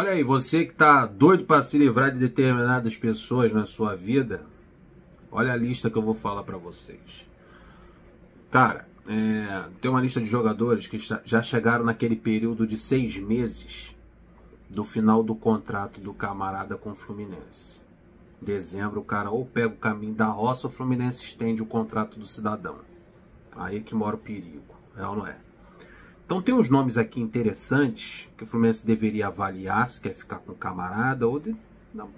Olha aí, você que tá doido para se livrar de determinadas pessoas na sua vida, olha a lista que eu vou falar para vocês. Cara, tem uma lista de jogadores que já chegaram naquele período de 6 meses do final do contrato do camarada com o Fluminense. Dezembro, o cara ou pega o caminho da roça ou o Fluminense estende o contrato do cidadão. Aí é que mora o perigo, é ou não é? Então tem uns nomes aqui interessantes que o Fluminense deveria avaliar se quer ficar com o camarada ou não.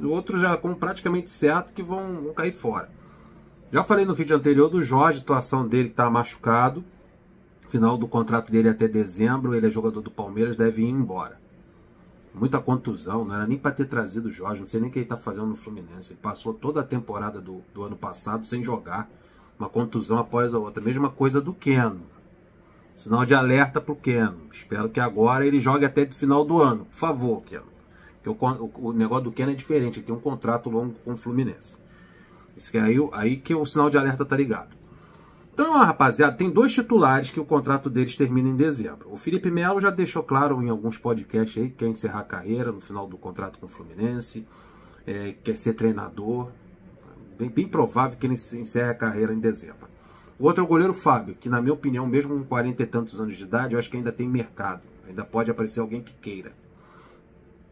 Outros já com praticamente certo que vão cair fora. Já falei no vídeo anterior do Jorge, a situação dele que está machucado. Final do contrato dele até dezembro, ele é jogador do Palmeiras, deve ir embora. Muita contusão, não era nem para ter trazido o Jorge, não sei nem o que ele está fazendo no Fluminense. Ele passou toda a temporada do ano passado sem jogar, uma contusão após a outra. Mesma coisa do Keno. Sinal de alerta para o Keno. Espero que agora ele jogue até o final do ano. Por favor, Keno. Porque o negócio do Keno é diferente. Ele tem um contrato longo com o Fluminense. Isso que é aí que o sinal de alerta tá ligado. Então, rapaziada, tem 2 titulares que o contrato deles termina em dezembro. O Felipe Melo já deixou claro em alguns podcasts aí que quer encerrar a carreira no final do contrato com o Fluminense. Quer ser treinador. Bem provável que ele encerre a carreira em dezembro. O outro é o goleiro Fábio, que na minha opinião, mesmo com 40 e tantos anos de idade, eu acho que ainda tem mercado. Ainda pode aparecer alguém que queira.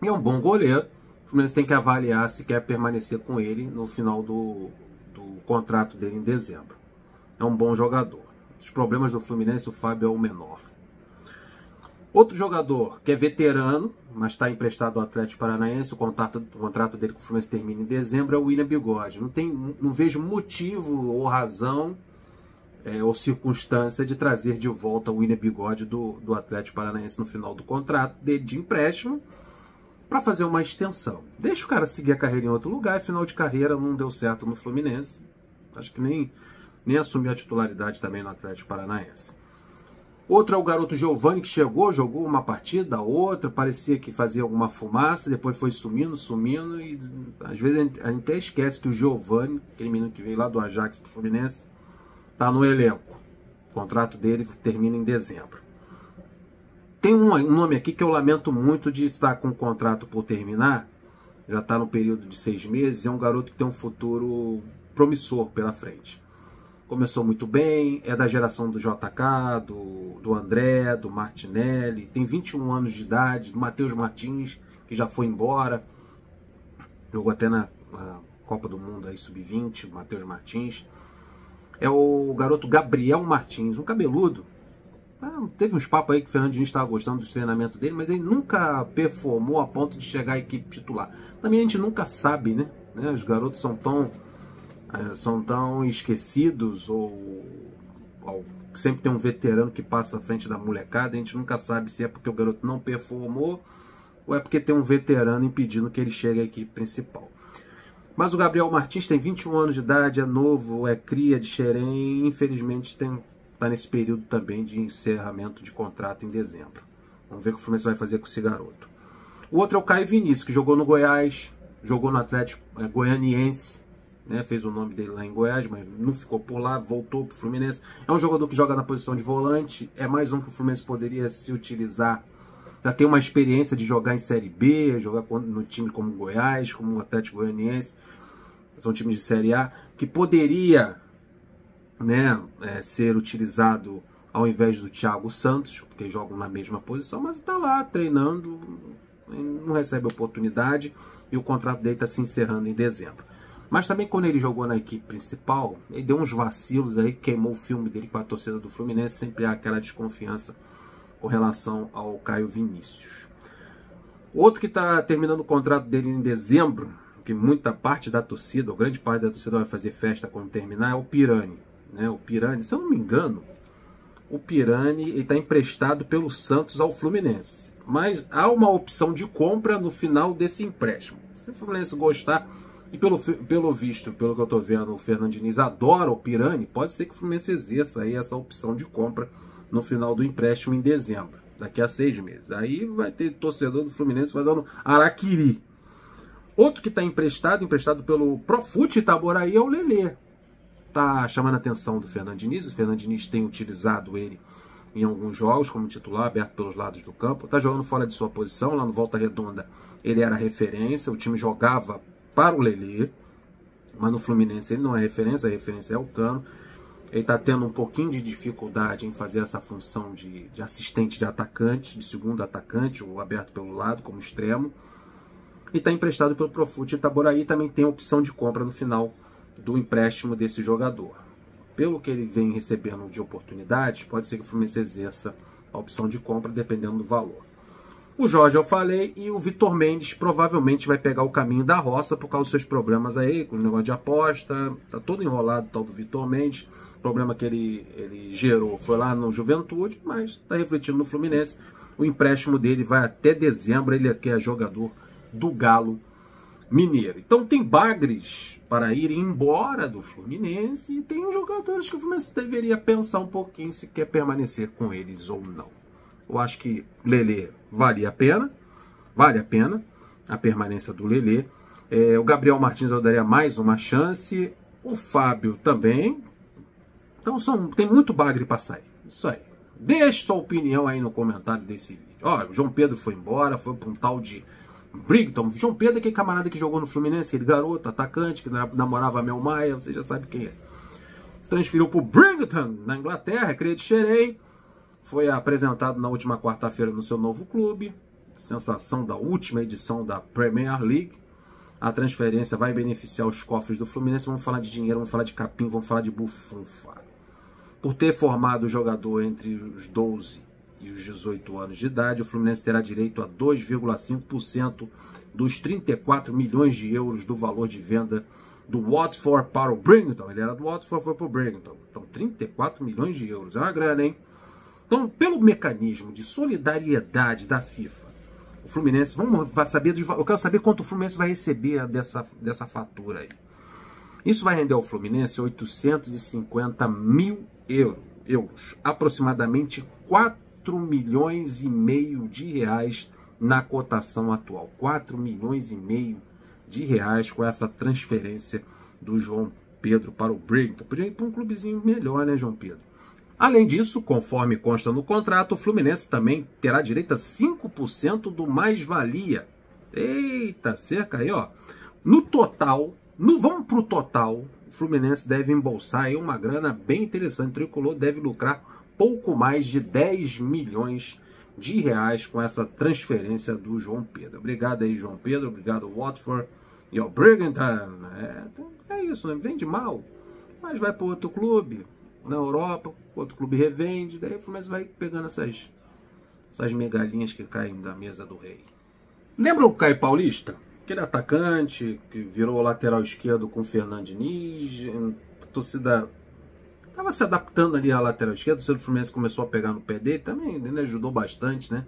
E é um bom goleiro. O Fluminense tem que avaliar se quer permanecer com ele no final do contrato dele em dezembro. É um bom jogador. Os problemas do Fluminense, o Fábio é o menor. Outro jogador que é veterano, mas está emprestado ao Atlético Paranaense, o contrato dele com o Fluminense termina em dezembro, é o William Bigode. Não vejo motivo ou razão ou circunstância de trazer de volta o William Bigode do Atlético Paranaense no final do contrato dele de empréstimo para fazer uma extensão. Deixa o cara seguir a carreira em outro lugar, e final de carreira não deu certo no Fluminense. Acho que nem assumiu a titularidade também no Atlético Paranaense. Outro é o garoto Giovani, que chegou, jogou uma partida, outra, parecia que fazia alguma fumaça, depois foi sumindo, e às vezes a gente até esquece que o Giovani, aquele menino que veio lá do Ajax do Fluminense, está no elenco. O contrato dele termina em dezembro. Tem um nome aqui que eu lamento muito de estar com o contrato por terminar. Já está no período de 6 meses. É um garoto que tem um futuro promissor pela frente. Começou muito bem. É da geração do JK, do André, do Martinelli. Tem 21 anos de idade. Do Matheus Martins, que já foi embora. Jogou até na Copa do Mundo aí, Sub-20. O Matheus Martins. É o garoto Gabriel Martins, um cabeludo. Teve uns papos aí que o Fernando Diniz estava gostando do treinamento dele, mas ele nunca performou a ponto de chegar à equipe titular. Também a gente nunca sabe, né? Os garotos são tão esquecidos, ou sempre tem um veterano que passa à frente da molecada. A gente nunca sabe se é porque o garoto não performou ou é porque tem um veterano impedindo que ele chegue à equipe principal. Mas o Gabriel Martins tem 21 anos de idade, é novo, é cria de Xerém, e infelizmente está nesse período também de encerramento de contrato em dezembro. Vamos ver o que o Fluminense vai fazer com esse garoto. O outro é o Caio Vinícius, que jogou no Goiás, jogou no Atlético Goianiense, né? Fez o nome dele lá em Goiás, mas não ficou por lá, voltou para o Fluminense. É um jogador que joga na posição de volante, é mais um que o Fluminense poderia se utilizar. Já tem uma experiência de jogar em Série B, jogar no time como o Goiás, como o Atlético Goianiense, são times de Série A, que poderia, né, ser utilizado ao invés do Thiago Santos, porque jogam na mesma posição, mas está lá treinando, não recebe oportunidade e o contrato dele está se encerrando em dezembro. Mas também quando ele jogou na equipe principal, ele deu uns vacilos aí, queimou o filme dele para a torcida do Fluminense, sempre há aquela desconfiança com relação ao Caio Vinícius. Outro que está terminando o contrato dele em dezembro, que muita parte da torcida, ou grande parte da torcida vai fazer festa quando terminar, é o Pirani. O Pirani, se eu não me engano, o Pirani está emprestado pelo Santos ao Fluminense. Mas há uma opção de compra no final desse empréstimo. Se o Fluminense gostar, e pelo visto, pelo que eu estou vendo, o Fernando Diniz adora o Pirani, pode ser que o Fluminense exerça aí essa opção de compra no final do empréstimo em dezembro, daqui a 6 meses. Aí vai ter torcedor do Fluminense vai dando araquiri. Outro que está emprestado pelo Profute Itaboraí é o Lelê. Tá chamando a atenção do Fernando Diniz. O Fernando Diniz tem utilizado ele em alguns jogos como titular, aberto pelos lados do campo. Está jogando fora de sua posição, lá no Volta Redonda ele era referência, o time jogava para o Lelê, mas no Fluminense ele não é referência, a referência é o Cano. Ele está tendo um pouquinho de dificuldade em fazer essa função de assistente de atacante, de segundo atacante, ou aberto pelo lado, como extremo. E está emprestado pelo Profute Itaboraí, também tem opção de compra no final do empréstimo desse jogador. Pelo que ele vem recebendo de oportunidades, pode ser que o Fluminense exerça a opção de compra, dependendo do valor. O Jorge eu falei, e o Vitor Mendes provavelmente vai pegar o caminho da roça por causa dos seus problemas aí, com o negócio de aposta, tá todo enrolado o tal do Vitor Mendes. O problema que ele gerou foi lá no Juventude, mas está refletindo no Fluminense. O empréstimo dele vai até dezembro, ele aqui é jogador do Galo Mineiro. Então tem bagres para ir embora do Fluminense e tem jogadores que o Fluminense deveria pensar um pouquinho se quer permanecer com eles ou não. Eu acho que Lelê vale a pena a permanência do Lelê. O Gabriel Martins eu daria mais uma chance, o Fábio também. Então tem muito bagre para sair. Isso aí. Deixe sua opinião aí no comentário desse vídeo. Olha, o João Pedro foi embora, foi para um tal de Brigton. João Pedro é aquele camarada que jogou no Fluminense, aquele garoto, atacante, que namorava a Mel Maia, você já sabe quem é. Se transferiu para o Brigton, na Inglaterra, cria de Xerém. Foi apresentado na última quarta-feira no seu novo clube. Sensação da última edição da Premier League. A transferência vai beneficiar os cofres do Fluminense. Vamos falar de dinheiro, vamos falar de capim, vamos falar de bufunfa. Por ter formado o jogador entre os 12 e os 18 anos de idade, o Fluminense terá direito a 2,5% dos 34 milhões de euros do valor de venda do Watford para o Brighton. Ele era do Watford, foi para o Brighton. Então, 34 milhões de euros. É uma grana, hein? Então, pelo mecanismo de solidariedade da FIFA, o Fluminense, eu quero saber quanto o Fluminense vai receber dessa fatura aí. Isso vai render ao Fluminense 850 mil euros, aproximadamente 4 milhões e meio de reais na cotação atual. 4 milhões e meio de reais com essa transferência do João Pedro para o Brighton. Podia ir para um clubezinho melhor, né, João Pedro? Além disso, conforme consta no contrato, o Fluminense também terá direito a 5% do mais-valia. Eita, cerca aí, ó. No total, vamos para o total, o Fluminense deve embolsar aí uma grana bem interessante. O Tricolor deve lucrar pouco mais de 10 milhões de reais com essa transferência do João Pedro. Obrigado aí, João Pedro. Obrigado, Watford e ao Brighton. É isso, né? Vende mal, mas vai para outro clube. Na Europa, outro clube revende, daí o Fluminense vai pegando essas migalhinhas que caem da mesa do rei. Lembra o Caio Paulista? Aquele atacante que virou lateral esquerdo com o Fernando Diniz, a torcida estava se adaptando ali à lateral esquerda, o torcedor do Fluminense começou a pegar no pé dele, também ele ajudou bastante, né?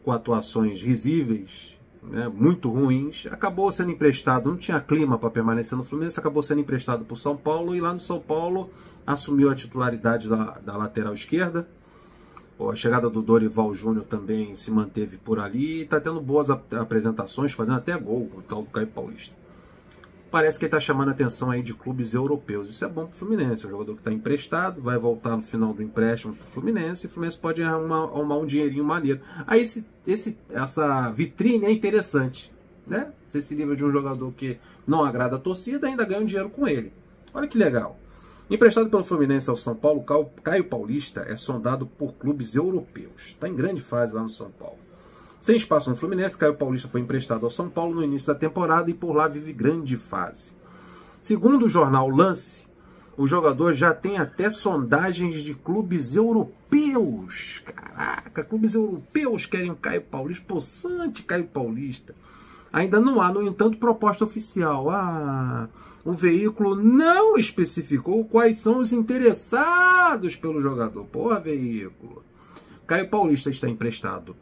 Com atuações risíveis, né, muito ruins, acabou sendo emprestado, não tinha clima para permanecer no Fluminense, acabou sendo emprestado para o São Paulo, e lá no São Paulo assumiu a titularidade da lateral esquerda. A chegada do Dorival Júnior também se manteve por ali, e está tendo boas apresentações, fazendo até gol, o tal do Caio Paulista. Parece que ele está chamando a atenção aí de clubes europeus. Isso é bom para o Fluminense, é um jogador que está emprestado, vai voltar no final do empréstimo para o Fluminense, e o Fluminense pode arrumar um dinheirinho maneiro. Aí essa vitrine é interessante, né? Você se livra de um jogador que não agrada a torcida, ainda ganha um dinheiro com ele. Olha que legal. Emprestado pelo Fluminense ao São Paulo, Caio Paulista é sondado por clubes europeus. Está em grande fase lá no São Paulo. Sem espaço no Fluminense, Caio Paulista foi emprestado ao São Paulo no início da temporada e por lá vive grande fase. Segundo o jornal Lance, o jogador já tem até sondagens de clubes europeus. Caraca, clubes europeus querem o Caio Paulista, possante Caio Paulista. Ainda não há, no entanto, proposta oficial. O veículo não especificou quais são os interessados pelo jogador. Porra, veículo. Caio Paulista está emprestado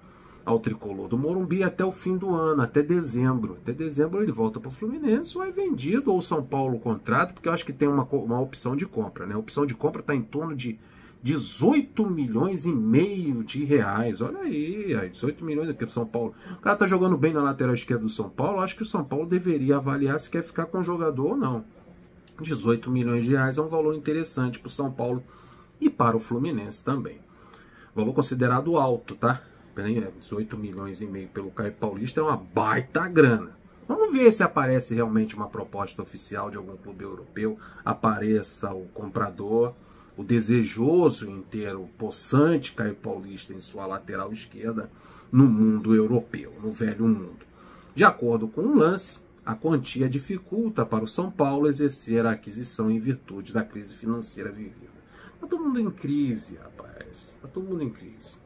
ao Tricolor do Morumbi até o fim do ano, até dezembro. Até dezembro ele volta para o Fluminense ou é vendido, ou o São Paulo contrata, porque eu acho que tem uma opção de compra, né? A opção de compra está em torno de 18 milhões e meio de reais. Olha aí, 18 milhões aqui pro São Paulo. O cara tá jogando bem na lateral esquerda do São Paulo. Acho que o São Paulo deveria avaliar se quer ficar com o jogador ou não. 18 milhões de reais é um valor interessante para o São Paulo e para o Fluminense também. Valor considerado alto, tá? 18 milhões e meio pelo Caio Paulista é uma baita grana. Vamos ver se aparece realmente uma proposta oficial de algum clube europeu, apareça o comprador, o desejoso em ter o possante Caio Paulista em sua lateral esquerda no mundo europeu, no velho mundo. De acordo com o Lance, a quantia dificulta para o São Paulo exercer a aquisição em virtude da crise financeira vivida. Está todo mundo em crise, rapaz. Está todo mundo em crise.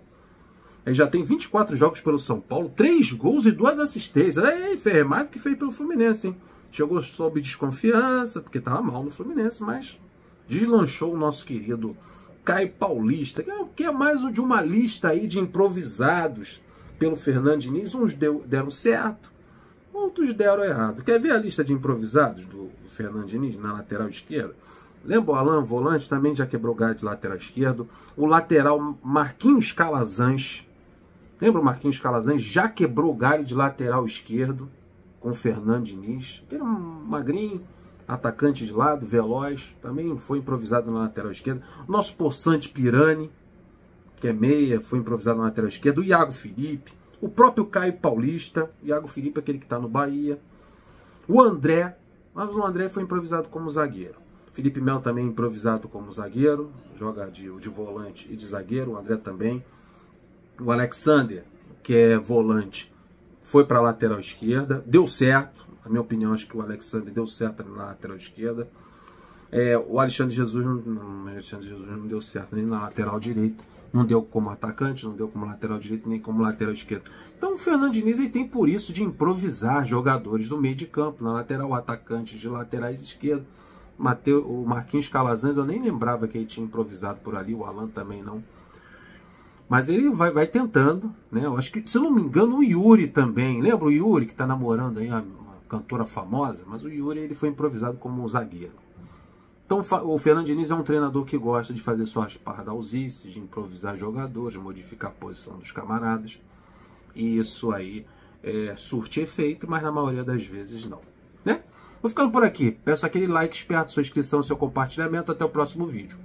Ele já tem 24 jogos pelo São Paulo, 3 gols e 2 assistências. Fez mais do que fez pelo Fluminense, hein? Chegou sob desconfiança, porque estava mal no Fluminense, mas deslanchou o nosso querido Caio Paulista, que é mais de uma lista aí de improvisados pelo Fernando Diniz. Uns deram certo, outros deram errado. Quer ver a lista de improvisados do Fernando Diniz na lateral esquerda? Lembra o Alan, volante, também já quebrou galho de lateral esquerdo. O lateral Marquinhos Calazans. Lembra o Marquinhos Calazans? Já quebrou galho de lateral esquerdo com o Fernando Diniz. Era um magrinho, atacante de lado, veloz. Também foi improvisado na lateral esquerda. O nosso Poçante Pirani, que é meia, foi improvisado na lateral esquerda. O Iago Felipe. O próprio Caio Paulista. O Iago Felipe, aquele que está no Bahia. O André. Mas o André foi improvisado como zagueiro. Felipe Melo também improvisado como zagueiro. Joga de volante e de zagueiro. O André também. O Alexander, que é volante, foi para a lateral esquerda. Deu certo. Na minha opinião, acho que o Alexander deu certo na lateral esquerda. O Alexandre Jesus não deu certo nem na lateral direita. Não deu como atacante, não deu como lateral direito, nem como lateral esquerdo. Então o Fernando Diniz ele tem por isso de improvisar jogadores do meio de campo. Na lateral, atacantes de laterais esquerdos. O Marquinhos Calazans, eu nem lembrava que ele tinha improvisado por ali. O Alan também não. Mas ele vai tentando, né? Eu acho que, se eu não me engano, o Yuri também. Lembra o Yuri que está namorando aí uma cantora famosa? Mas o Yuri ele foi improvisado como zagueiro. Então o Fernando Diniz é um treinador que gosta de fazer suas pardalzices, de improvisar jogadores, de modificar a posição dos camaradas. E isso aí surte efeito, mas na maioria das vezes não, né? Vou ficando por aqui. Peço aquele like esperto, sua inscrição, seu compartilhamento. Até o próximo vídeo.